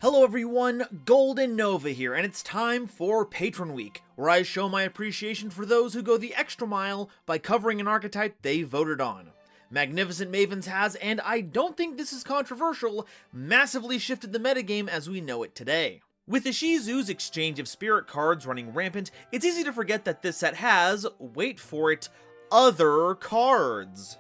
Hello everyone, GoldenNova here, and it's time for Patron Week, where I show my appreciation for those who go the extra mile by covering an archetype they voted on. Magnificent Mavens has, and I don't think this is controversial, massively shifted the metagame as we know it today. With ISHIZU's exchange of spirit cards running rampant, it's easy to forget that this set has, wait for it, other cards.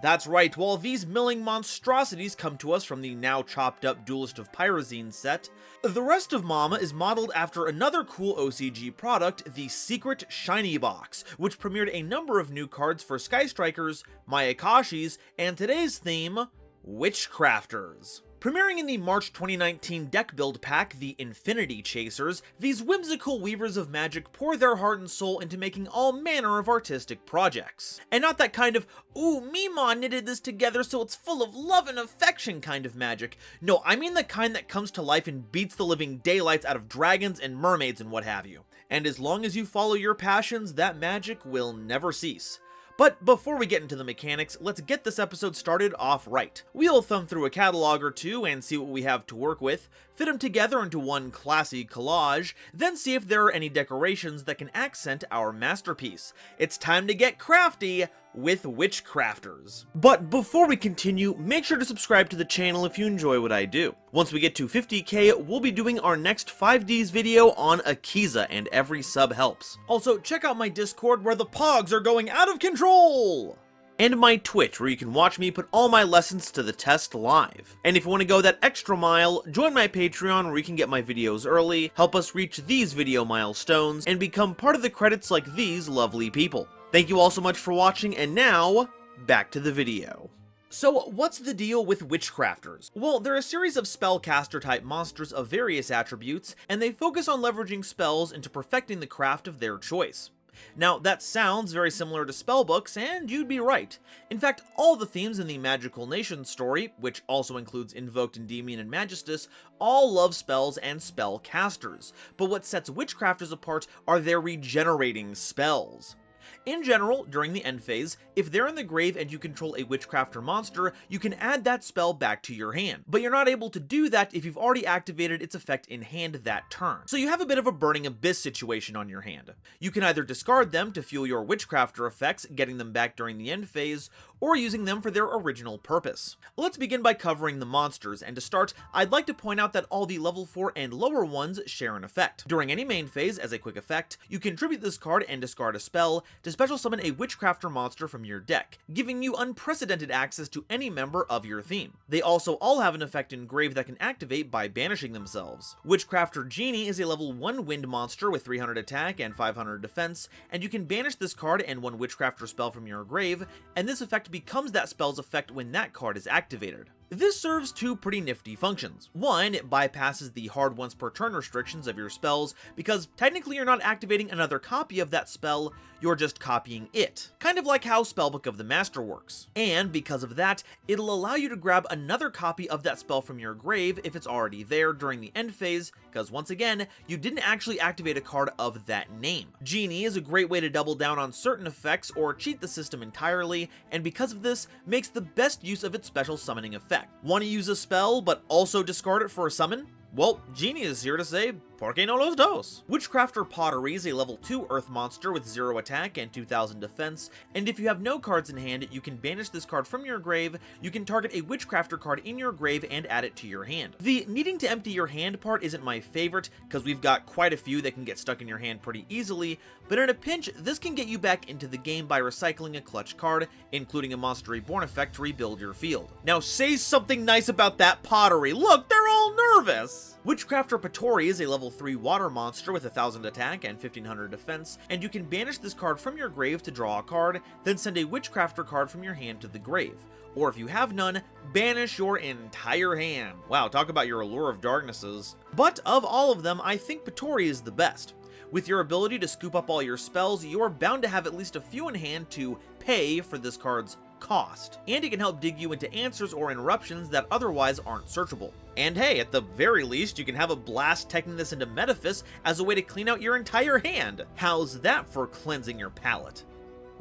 That's right, while these milling monstrosities come to us from the now chopped up Duelist of Pyrazine set, the rest of Mama is modeled after another cool OCG product, the Secret Shiny Box, which premiered a number of new cards for Sky Strikers, Mayakashis, and today's theme, Witchcrafters. Premiering in the March 2019 deck build pack, the Infinity Chasers, these whimsical weavers of magic pour their heart and soul into making all manner of artistic projects. And not that kind of, ooh, Mima knitted this together so it's full of love and affection kind of magic. No, I mean the kind that comes to life and beats the living daylights out of dragons and mermaids and what have you. And as long as you follow your passions, that magic will never cease. But before we get into the mechanics, let's get this episode started off right. We'll thumb through a catalog or two and see what we have to work with, fit them together into one classy collage, then see if there are any decorations that can accent our masterpiece. It's time to get crafty with Witchcrafters. But before we continue, make sure to subscribe to the channel if you enjoy what I do. Once we get to 50k, we'll be doing our next 5Ds video on ISHIZU, and every sub helps. Also, check out my Discord where the pogs are going out of control! And my Twitch, where you can watch me put all my lessons to the test live. And if you want to go that extra mile, join my Patreon where you can get my videos early, help us reach these video milestones, and become part of the credits like these lovely people. Thank you all so much for watching, and now, back to the video. So, what's the deal with Witchcrafters? Well, they're a series of spellcaster-type monsters of various attributes, and they focus on leveraging spells into perfecting the craft of their choice. Now, that sounds very similar to spellbooks, and you'd be right. In fact, all the themes in the Magical Nation story, which also includes Invoked, Endymion, and Magistus, all love spells and spellcasters. But what sets Witchcrafters apart are their regenerating spells. In general, during the end phase, if they're in the grave and you control a Witchcrafter monster, you can add that spell back to your hand. But you're not able to do that if you've already activated its effect in hand that turn. So you have a bit of a Burning Abyss situation on your hand. You can either discard them to fuel your Witchcrafter effects, getting them back during the end phase, or using them for their original purpose. Let's begin by covering the monsters, and to start, I'd like to point out that all the level 4 and lower ones share an effect. During any main phase, as a quick effect, you can tribute this card and discard a spell to special summon a Witchcrafter monster from your deck, giving you unprecedented access to any member of your theme. They also all have an effect in grave that can activate by banishing themselves. Witchcrafter Genie is a level 1 wind monster with 300 attack and 500 defense, and you can banish this card and one Witchcrafter spell from your grave, and this effect becomes that spell's effect when that card is activated. This serves two pretty nifty functions. One, it bypasses the hard once per turn restrictions of your spells, because technically you're not activating another copy of that spell, you're just copying it. Kind of like how Spellbook of the Master works. And because of that, it'll allow you to grab another copy of that spell from your grave if it's already there during the end phase, because once again, you didn't actually activate a card of that name. Genie is a great way to double down on certain effects or cheat the system entirely, and because of this, makes the best use of its special summoning effect. Want to use a spell, but also discard it for a summon? Well, Genie is here to say, ¿por qué no los dos? Witchcrafter Pottery is a level 2 earth monster with 0 attack and 2000 defense, and if you have no cards in hand, you can banish this card from your grave, you can target a Witchcrafter card in your grave and add it to your hand. The needing to empty your hand part isn't my favorite, because we've got quite a few that can get stuck in your hand pretty easily, but in a pinch, this can get you back into the game by recycling a clutch card, including a Monster Reborn effect to rebuild your field. Now say something nice about that pottery, look, they're all nervous! Witchcrafter Patori is a level 3 water monster with 1000 attack and 1500 defense, and you can banish this card from your grave to draw a card, then send a Witchcrafter card from your hand to the grave. Or if you have none, banish your entire hand. Wow, talk about your Allure of Darknesses. But of all of them, I think Patori is the best. With your ability to scoop up all your spells, you are bound to have at least a few in hand to pay for this card's cost, and it can help dig you into answers or interruptions that otherwise aren't searchable. And hey, at the very least, you can have a blast teching this into Metaphys as a way to clean out your entire hand. How's that for cleansing your palate?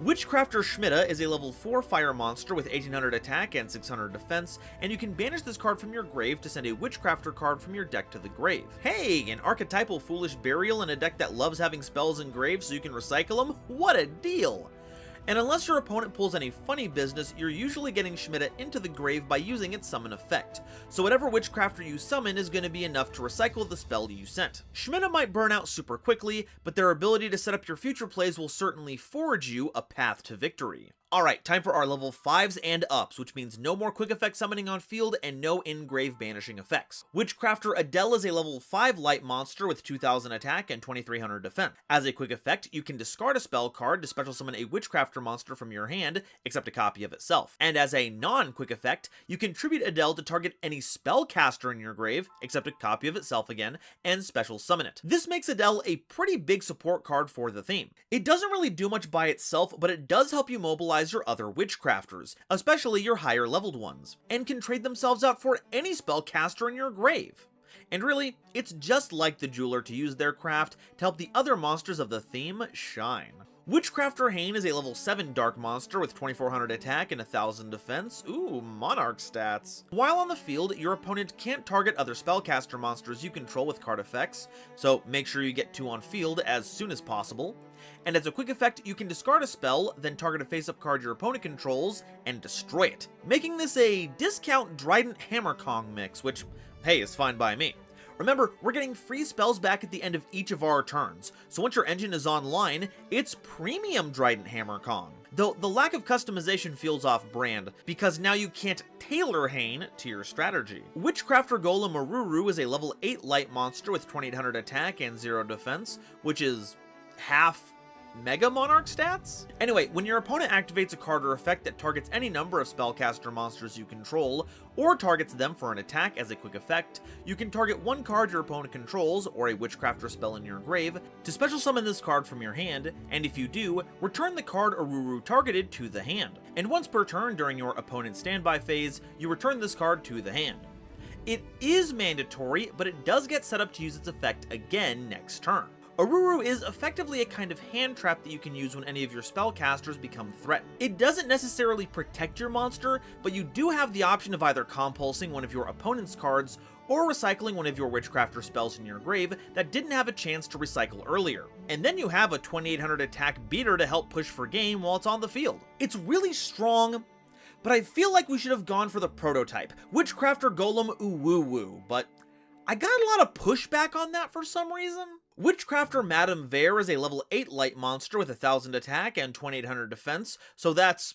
Witchcrafter Schmidta is a level 4 fire monster with 1800 attack and 600 defense, and you can banish this card from your grave to send a Witchcrafter card from your deck to the grave. Hey, an archetypal Foolish Burial in a deck that loves having spells in grave so you can recycle them? What a deal! And unless your opponent pulls any funny business, you're usually getting Schmidta into the grave by using its summon effect, so whatever Witchcrafter you summon is going to be enough to recycle the spell you sent. Schmidta might burn out super quickly, but their ability to set up your future plays will certainly forge you a path to victory. Alright, time for our level 5s and ups, which means no more quick effect summoning on field and no in-grave banishing effects. Witchcrafter Adele is a level 5 light monster with 2000 attack and 2300 defense. As a quick effect, you can discard a spell card to special summon a Witchcrafter monster from your hand, except a copy of itself. And as a non-quick effect, you can tribute Adele to target any spellcaster in your grave, except a copy of itself again, and special summon it. This makes Adele a pretty big support card for the theme. It doesn't really do much by itself, but it does help you mobilize your other Witchcrafters, especially your higher leveled ones, and can trade themselves out for any spellcaster in your grave. And really, it's just like the jeweler to use their craft to help the other monsters of the theme shine. Witchcrafter Hane is a level 7 dark monster with 2400 attack and 1000 defense. Ooh, Monarch stats. While on the field, your opponent can't target other spellcaster monsters you control with card effects, so make sure you get 2 on field as soon as possible. And as a quick effect, you can discard a spell, then target a face-up card your opponent controls, and destroy it, making this a discount Trident Hammerkong mix, which, hey, is fine by me. Remember, we're getting free spells back at the end of each of our turns, so once your engine is online, it's premium Trident Hammerkong. Though the lack of customization feels off-brand, because now you can't tailor Hane to your strategy. Witchcrafter Golem Maruru is a level 8 light monster with 2800 attack and 0 defense, which is half Mega Monarch stats? Anyway, when your opponent activates a card or effect that targets any number of spellcaster monsters you control, or targets them for an attack as a quick effect, you can target one card your opponent controls, or a Witchcrafter spell in your grave, to special summon this card from your hand, and if you do, return the card Aruru targeted to the hand. And once per turn during your opponent's standby phase, you return this card to the hand. It is mandatory, but it does get set up to use its effect again next turn. Aruru is effectively a kind of hand trap that you can use when any of your spellcasters become threatened. It doesn't necessarily protect your monster, but you do have the option of either compulsing one of your opponent's cards or recycling one of your Witchcrafter spells in your grave that didn't have a chance to recycle earlier. And then you have a 2800 attack beater to help push for game while it's on the field. It's really strong, but I feel like we should have gone for the prototype, Witchcrafter Golem Uwuwu, but I got a lot of pushback on that for some reason. Witchcrafter Madame Vare is a level 8 light monster with 1000 attack and 2800 defense, so that's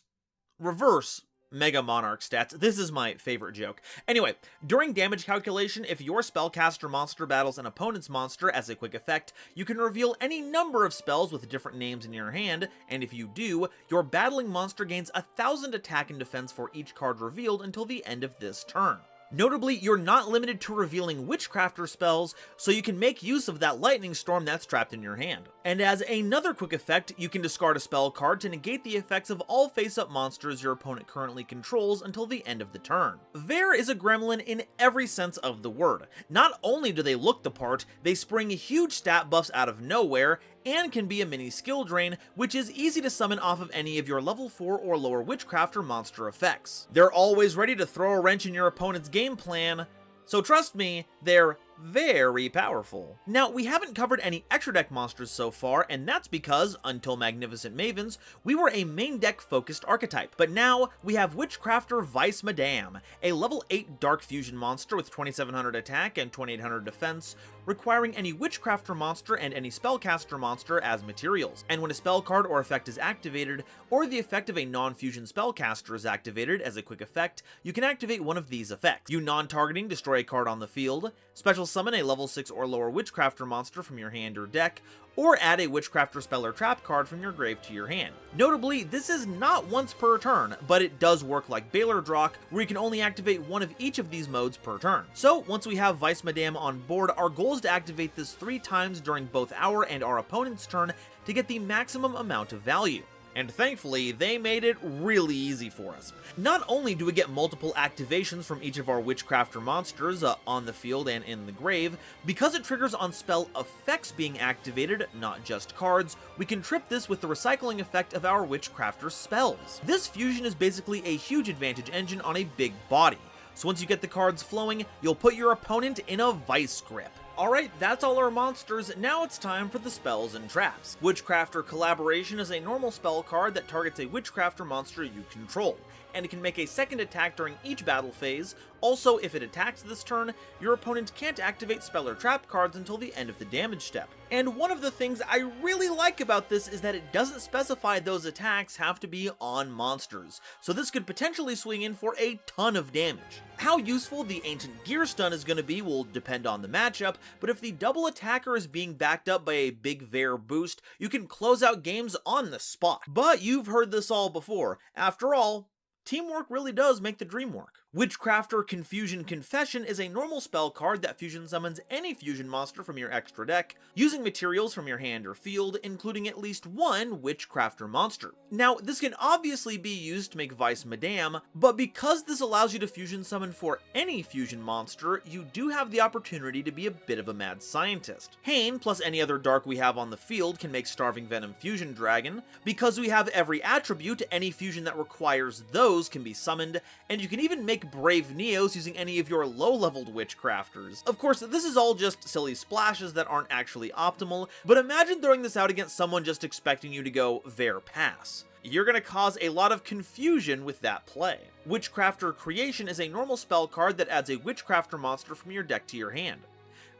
reverse Mega Monarch stats. This is my favorite joke. Anyway, during damage calculation, if your spellcaster monster battles an opponent's monster as a quick effect, you can reveal any number of spells with different names in your hand, and if you do, your battling monster gains 1000 attack and defense for each card revealed until the end of this turn. Notably, you're not limited to revealing Witchcrafter spells, so you can make use of that lightning storm that's trapped in your hand. And as another quick effect, you can discard a spell card to negate the effects of all face-up monsters your opponent currently controls until the end of the turn. Vare is a gremlin in every sense of the word. Not only do they look the part, they spring huge stat buffs out of nowhere, and can be a mini skill drain, which is easy to summon off of any of your level 4 or lower Witchcrafter monster effects. They're always ready to throw a wrench in your opponent's game plan, so trust me, they're very powerful. Now, we haven't covered any extra deck monsters so far, and that's because, until Magnificent Mavens, we were a main deck focused archetype. But now, we have Witchcrafter Vice Madame, a level 8 dark fusion monster with 2700 attack and 2800 defense, requiring any Witchcrafter monster and any spellcaster monster as materials. And when a spell card or effect is activated, or the effect of a non-fusion spellcaster is activated as a quick effect, you can activate one of these effects. You non-targeting destroy a card on the field, special summon a level 6 or lower Witchcrafter monster from your hand or deck, or add a Witchcrafter spell or trap card from your grave to your hand. Notably, this is not once per turn, but it does work like Baylor Drock, where you can only activate one of each of these modes per turn. So, once we have Vice Madame on board, our goal is to activate this 3 times during both our and our opponent's turn to get the maximum amount of value. And thankfully, they made it really easy for us. Not only do we get multiple activations from each of our Witchcrafter monsters on the field and in the grave, because it triggers on spell effects being activated, not just cards, we can trip this with the recycling effect of our Witchcrafter spells. This fusion is basically a huge advantage engine on a big body. So once you get the cards flowing, you'll put your opponent in a vice grip. Alright, that's all our monsters, now it's time for the spells and traps. Witchcrafter Collaboration is a normal spell card that targets a Witchcrafter monster you control, and it can make a second attack during each battle phase. Also, if it attacks this turn, your opponent can't activate spell or trap cards until the end of the damage step. And one of the things I really like about this is that it doesn't specify those attacks have to be on monsters, so this could potentially swing in for a ton of damage. How useful the Ancient Gear Stun is going to be will depend on the matchup, but if the double attacker is being backed up by a big Vare boost, you can close out games on the spot. But you've heard this all before. After all, teamwork really does make the dream work. Witchcrafter Confusion Confession is a normal spell card that fusion summons any fusion monster from your extra deck, using materials from your hand or field, including at least one Witchcrafter monster. Now, this can obviously be used to make Vice Madame, but because this allows you to fusion summon for any fusion monster, you do have the opportunity to be a bit of a mad scientist. Hain, plus any other dark we have on the field, can make Starving Venom Fusion Dragon. Because we have every attribute, any fusion that requires those can be summoned, and you can even make Brave Neos using any of your low-leveled Witchcrafters. Of course, this is all just silly splashes that aren't actually optimal, but imagine throwing this out against someone just expecting you to go Vare Pass. You're gonna cause a lot of confusion with that play. Witchcrafter Creation is a normal spell card that adds a Witchcrafter monster from your deck to your hand.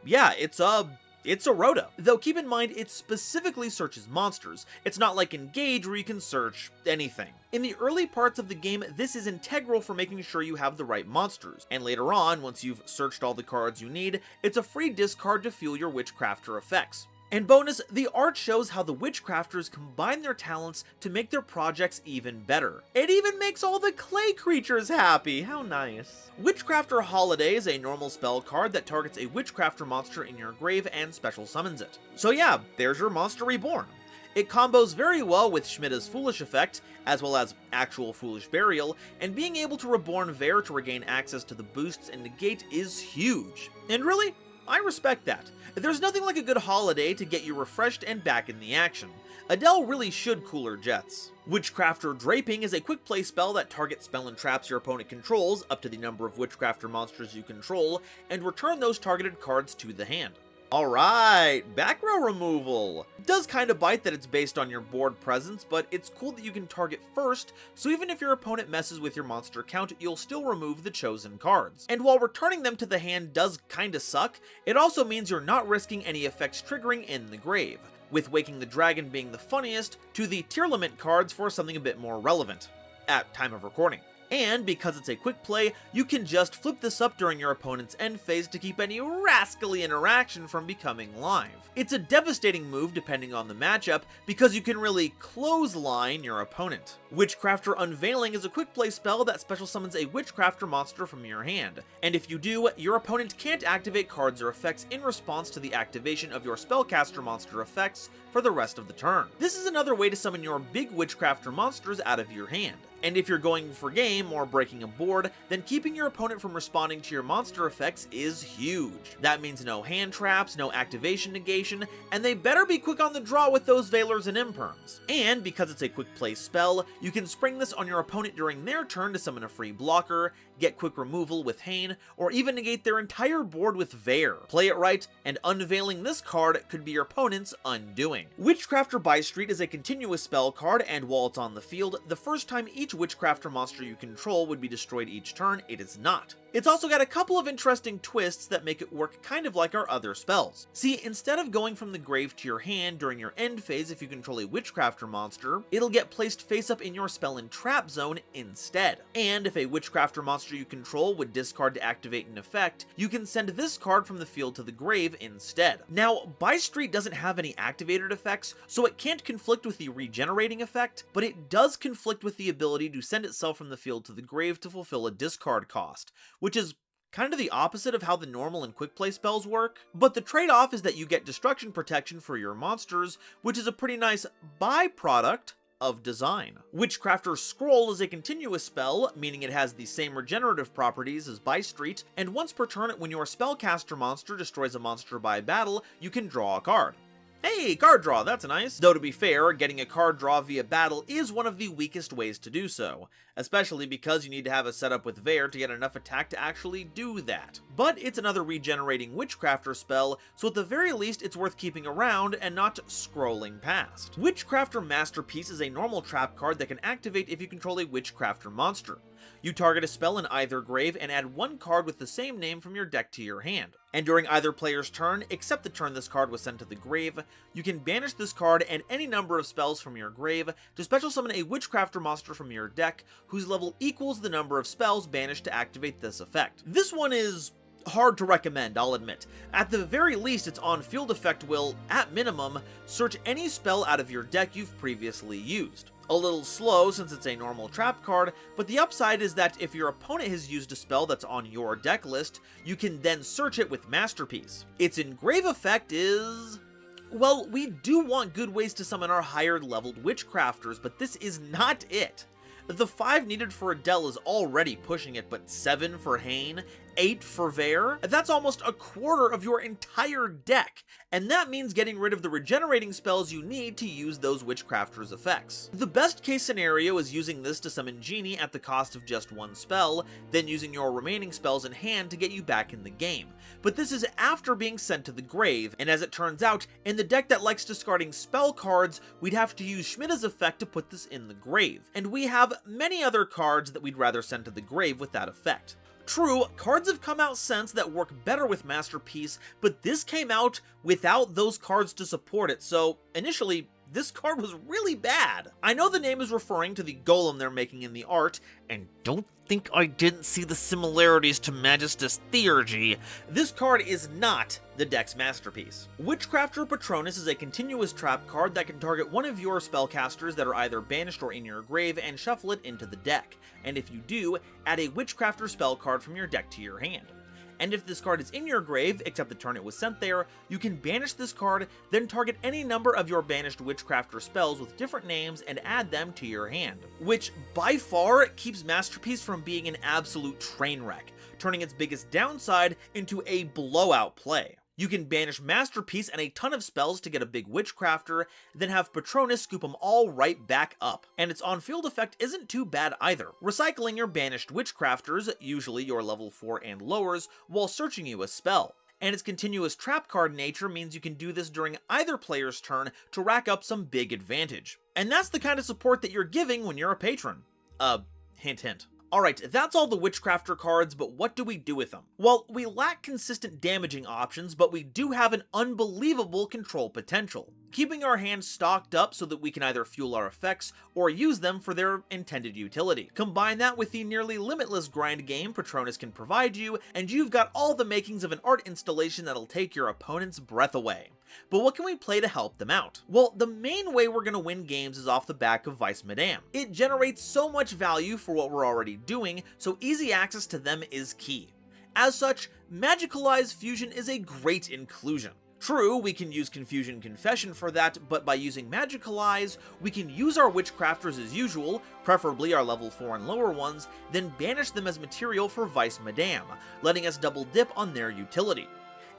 Yeah, it's a Rhoda. Though keep in mind, it specifically searches monsters. It's not like Engage where you can search anything. In the early parts of the game, this is integral for making sure you have the right monsters. And later on, once you've searched all the cards you need, it's a free discard to fuel your Witchcrafter effects. And bonus, the art shows how the Witchcrafters combine their talents to make their projects even better. It even makes all the clay creatures happy, how nice. Witchcrafter Holiday is a normal spell card that targets a Witchcrafter monster in your grave and special summons it. So yeah, there's your monster reborn. It combos very well with Schmidt's Foolish effect, as well as actual Foolish Burial, and being able to reborn Vare to regain access to the boosts and negate is huge. And really, I respect that. There's nothing like a good holiday to get you refreshed and back in the action. Adele really should cool her jets. Witchcrafter Draping is a quick play spell that targets spell and traps your opponent controls up to the number of Witchcrafter monsters you control, and return those targeted cards to the hand. Alright, back row removal. It does kinda bite that it's based on your board presence, but it's cool that you can target first, so even if your opponent messes with your monster count, you'll still remove the chosen cards. And while returning them to the hand does kinda suck, it also means you're not risking any effects triggering in the grave, with Waking the Dragon being the funniest, to the Tier Limit cards for something a bit more relevant, at time of recording. And because it's a quick play, you can just flip this up during your opponent's end phase to keep any rascally interaction from becoming live. It's a devastating move depending on the matchup, because you can really clothesline your opponent. Witchcrafter Unveiling is a quick play spell that special summons a Witchcrafter monster from your hand, and if you do, your opponent can't activate cards or effects in response to the activation of your spellcaster monster effects for the rest of the turn. This is another way to summon your big Witchcrafter monsters out of your hand. And if you're going for game or breaking a board, then keeping your opponent from responding to your monster effects is huge. That means no hand traps, no activation negation, and they better be quick on the draw with those Veilers and Imperms. And because it's a quick play spell, you can spring this on your opponent during their turn to summon a free blocker, get quick removal with Hain, or even negate their entire board with Vare. Play it right, and unveiling this card could be your opponent's undoing. Witchcrafter Bystreet is a continuous spell card, and while it's on the field, the first time each Witchcrafter monster you control would be destroyed each turn, it is not. It's also got a couple of interesting twists that make it work kind of like our other spells. See, instead of going from the grave to your hand during your end phase if you control a Witchcrafter monster, it'll get placed face up in your spell and trap zone instead. And if a Witchcrafter monster you control would discard to activate an effect, you can send this card from the field to the grave instead. Now, Bystreet doesn't have any activated effects, so it can't conflict with the regenerating effect, but it does conflict with the ability to send itself from the field to the grave to fulfill a discard cost, which is kind of the opposite of how the normal and quick play spells work. But the trade-off is that you get destruction protection for your monsters, which is a pretty nice byproduct of design. Witchcrafter Scroll is a continuous spell, meaning it has the same regenerative properties as By Street, and once per turn when your spellcaster monster destroys a monster by battle, you can draw a card. Hey, card draw, that's nice. Though to be fair, getting a card draw via battle is one of the weakest ways to do so, especially because you need to have a setup with Vare to get enough attack to actually do that. But it's another regenerating Witchcrafter spell, so at the very least it's worth keeping around and not scrolling past. Witchcrafter Masterpiece is a normal trap card that can activate if you control a Witchcrafter monster. You target a spell in either grave and add one card with the same name from your deck to your hand. And during either player's turn, except the turn this card was sent to the grave, you can banish this card and any number of spells from your grave to special summon a Witchcrafter monster from your deck, whose level equals the number of spells banished to activate this effect. This one is hard to recommend, I'll admit. At the very least, its on-field effect will, at minimum, search any spell out of your deck you've previously used. A little slow since it's a normal trap card, but the upside is that if your opponent has used a spell that's on your deck list, you can then search it with Masterpiece. Its engrave effect is... well, we do want good ways to summon our higher leveled Witchcrafters, but this is not it. The 5 needed for Adele is already pushing it, but 7 for Hain, 8 for Vare? That's almost a quarter of your entire deck, and that means getting rid of the regenerating spells you need to use those Witchcrafters' effects. The best case scenario is using this to summon Genie at the cost of just 1 spell, then using your remaining spells in hand to get you back in the game. But this is after being sent to the grave, and as it turns out, in the deck that likes discarding spell cards, we'd have to use Schmidt's effect to put this in the grave, and we have many other cards that we'd rather send to the grave with that effect. True, cards have come out since that work better with Masterpiece, but this came out without those cards to support it, so initially, this card was really bad. I know the name is referring to the golem they're making in the art, and don't think I didn't see the similarities to Magistus Theurgy. This card is not the deck's masterpiece. Witchcrafter Patronus is a continuous trap card that can target one of your spellcasters that are either banished or in your grave and shuffle it into the deck, and if you do, add a Witchcrafter spell card from your deck to your hand. And if this card is in your grave, except the turn it was sent there, you can banish this card, then target any number of your banished Witchcrafter spells with different names and add them to your hand. Which, by far, keeps Masterpiece from being an absolute train wreck, turning its biggest downside into a blowout play. You can banish Masterpiece and a ton of spells to get a big Witchcrafter, then have Patronus scoop them all right back up. And its on-field effect isn't too bad either, recycling your banished Witchcrafters, usually your level 4 and lowers, while searching you a spell. And its continuous trap card nature means you can do this during either player's turn to rack up some big advantage. And that's the kind of support that you're giving when you're a patron. Hint hint. Alright, that's all the Witchcrafter cards, but what do we do with them? Well, we lack consistent damaging options, but we do have an unbelievable control potential, keeping our hands stocked up so that we can either fuel our effects or use them for their intended utility. Combine that with the nearly limitless grind game Patronus can provide you, and you've got all the makings of an art installation that'll take your opponent's breath away. But what can we play to help them out? Well, the main way we're going to win games is off the back of Vice Madame. It generates so much value for what we're already doing, so easy access to them is key. As such, Magicalize Fusion is a great inclusion. True, we can use Confusion Confession for that, but by using Magicalize, we can use our Witchcrafters as usual, preferably our level 4 and lower ones, then banish them as material for Vice Madame, letting us double dip on their utility.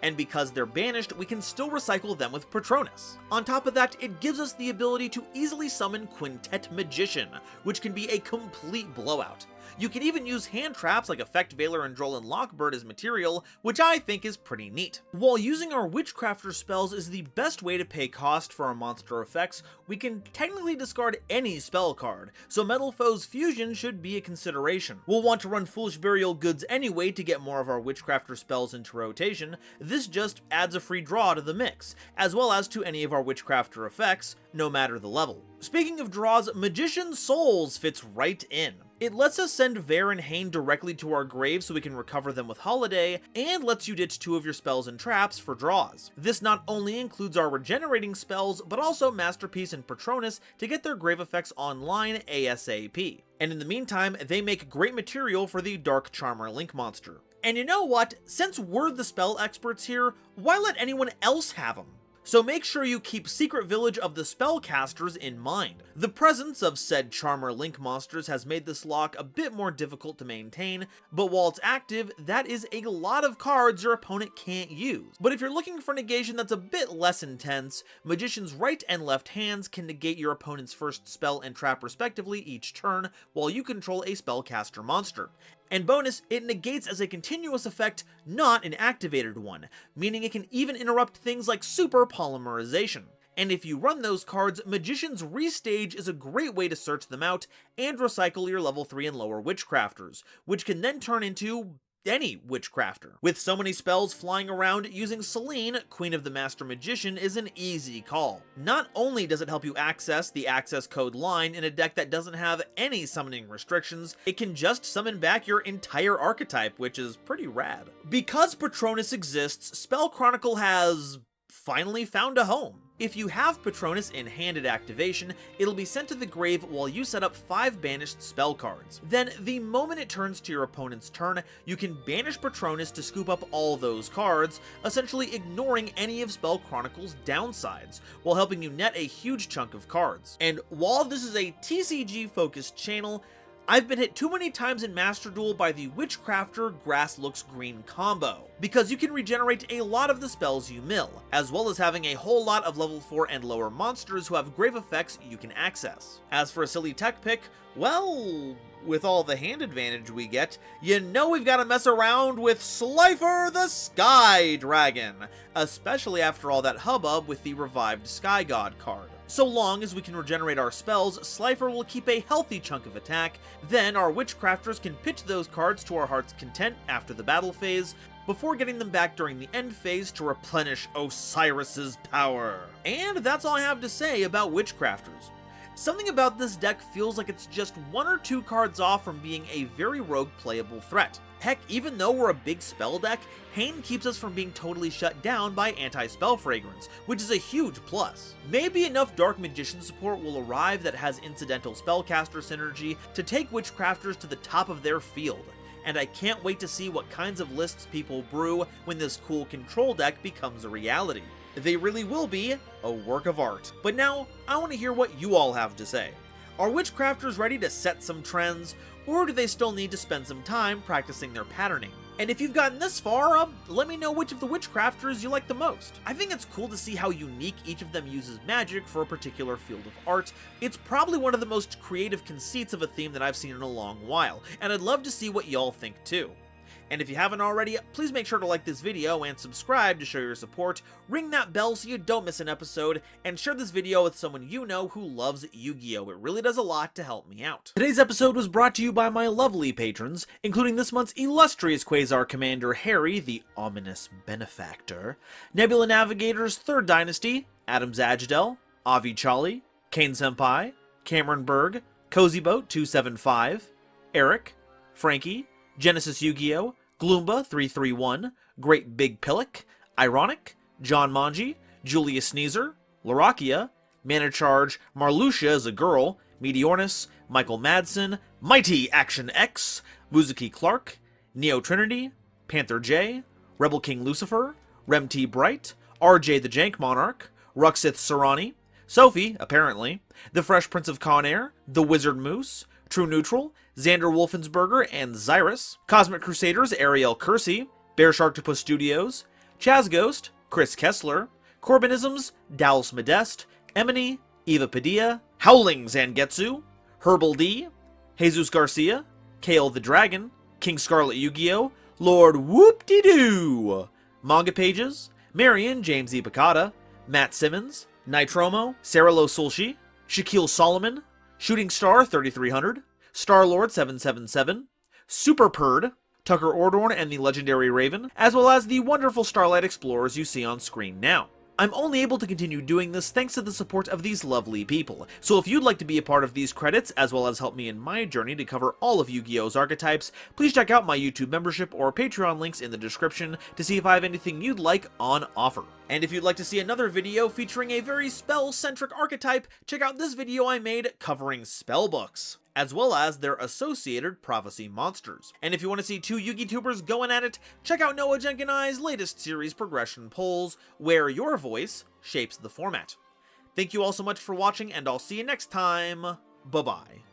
And because they're banished, we can still recycle them with Patronus. On top of that, it gives us the ability to easily summon Quintet Magician, which can be a complete blowout. You can even use hand traps like Effect Veiler and Droll and Lockbird as material, which I think is pretty neat. While using our Witchcrafter spells is the best way to pay cost for our monster effects, we can technically discard any spell card, so Metal Foe's Fusion should be a consideration. We'll want to run Foolish Burial Goods anyway to get more of our Witchcrafter spells into rotation. This just adds a free draw to the mix, as well as to any of our Witchcrafter effects, no matter the level. Speaking of draws, Magician Souls fits right in. It lets us send Vare and Hain directly to our grave so we can recover them with Holiday, and lets you ditch 2 of your spells and traps for draws. This not only includes our regenerating spells, but also Masterpiece and Patronus to get their grave effects online ASAP. And in the meantime, they make great material for the Dark Charmer Link monster. And you know what? Since we're the spell experts here, why let anyone else have them? so make sure you keep Secret Village of the Spellcasters in mind. The presence of said Charmer Link monsters has made this lock a bit more difficult to maintain, but while it's active, that is a lot of cards your opponent can't use. But if you're looking for negation that's a bit less intense, Magician's right and left hands can negate your opponent's first spell and trap respectively each turn, while you control a Spellcaster monster. And bonus, it negates as a continuous effect, not an activated one, meaning it can even interrupt things like super polymerization. And if you run those cards, Magician's Restage is a great way to search them out and recycle your level 3 and lower Witchcrafters, which can then turn into any Witchcrafter. With so many spells flying around, using Selene, Queen of the Master Magician, is an easy call. Not only does it help you access the access code line in a deck that doesn't have any summoning restrictions, it can just summon back your entire archetype, which is pretty rad. Because Patronus exists, Spell Chronicle has finally found a home. If you have Patronus in handed activation, it'll be sent to the grave while you set up 5 banished spell cards. Then, the moment it turns to your opponent's turn, you can banish Patronus to scoop up all those cards, essentially ignoring any of Spell Chronicle's downsides, while helping you net a huge chunk of cards. And while this is a TCG-focused channel, I've been hit too many times in Master Duel by the Witchcrafter Grass Looks Green combo, because you can regenerate a lot of the spells you mill, as well as having a whole lot of level 4 and lower monsters who have grave effects you can access. As for a silly tech pick, well, with all the hand advantage we get, you know we've got to mess around with Slifer the Sky Dragon, especially after all that hubbub with the revived Sky God card. So long as we can regenerate our spells, Slifer will keep a healthy chunk of attack, then our Witchcrafters can pitch those cards to our heart's content after the battle phase, before getting them back during the end phase to replenish Osiris's power. And that's all I have to say about Witchcrafters. Something about this deck feels like it's just 1 or 2 cards off from being a very rogue playable threat. Heck, even though we're a big spell deck, Hain keeps us from being totally shut down by anti-spell fragrance, which is a huge plus. Maybe enough Dark Magician support will arrive that has incidental spellcaster synergy to take Witchcrafters to the top of their field, and I can't wait to see what kinds of lists people brew when this cool control deck becomes a reality. They really will be a work of art. But now, I want to hear what you all have to say. Are Witchcrafters ready to set some trends, or do they still need to spend some time practicing their patterning? And if you've gotten this far, let me know which of the Witchcrafters you like the most. I think it's cool to see how unique each of them uses magic for a particular field of art. It's probably one of the most creative conceits of a theme that I've seen in a long while, and I'd love to see what y'all think too. And if you haven't already, please make sure to like this video and subscribe to show your support, ring that bell so you don't miss an episode, and share this video with someone you know who loves Yu-Gi-Oh! It really does a lot to help me out. Today's episode was brought to you by my lovely patrons, including this month's illustrious Quasar Commander Harry, the ominous benefactor, Nebula Navigator's 3rd Dynasty, Adam Zajdel, Avi Chali, Kane Senpai, Cameron Berg, Cozy Boat 275, Eric, Frankie, Genesis Yu-Gi-Oh!, Gloomba 331, Great Big Pillock, Ironic, John Manji, Julius Sneezer, Larakia, Mana Charge, Marluxia is a Girl, Meteornus, Michael Madsen, Mighty Action X, Muzuki Clark, Neo Trinity, Panther J, Rebel King Lucifer, Rem T. Bright, RJ the Jank Monarch, Ruxith Sarani, Sophie, apparently, The Fresh Prince of Conair, The Wizard Moose, True Neutral, Xander Wolfensberger and Zyrus, Cosmic Crusaders Ariel Kersey, Bear Sharktopus Studios, Chaz Ghost, Chris Kessler, Corbinisms, Dallas Modeste, Emily, Eva Padilla, Howling Zangetsu, Herbal D, Jesus Garcia, Kale the Dragon, King Scarlet Yu-Gi-Oh!, Lord Whoop-De-Doo, Manga Pages, Marion James E. Picata, Matt Simmons, Nitromo, Sarah Lo Sulshi, Shaquille Solomon, Shooting Star 3300, Star-Lord 777, Super Purd, Tucker Ordorn and the Legendary Raven, as well as the wonderful Starlight Explorers you see on screen now. I'm only able to continue doing this thanks to the support of these lovely people, so if you'd like to be a part of these credits, as well as help me in my journey to cover all of Yu-Gi-Oh's archetypes, please check out my YouTube membership or Patreon links in the description to see if I have anything you'd like on offer. And if you'd like to see another video featuring a very spell-centric archetype, check out this video I made covering spellbooks. as well as their associated prophecy monsters. And if you want to see two Yugi tubers going at it, check out Noah Jenkinai's latest series progression polls, where your voice shapes the format. Thank you all so much for watching, and I'll see you next time. Bye-bye.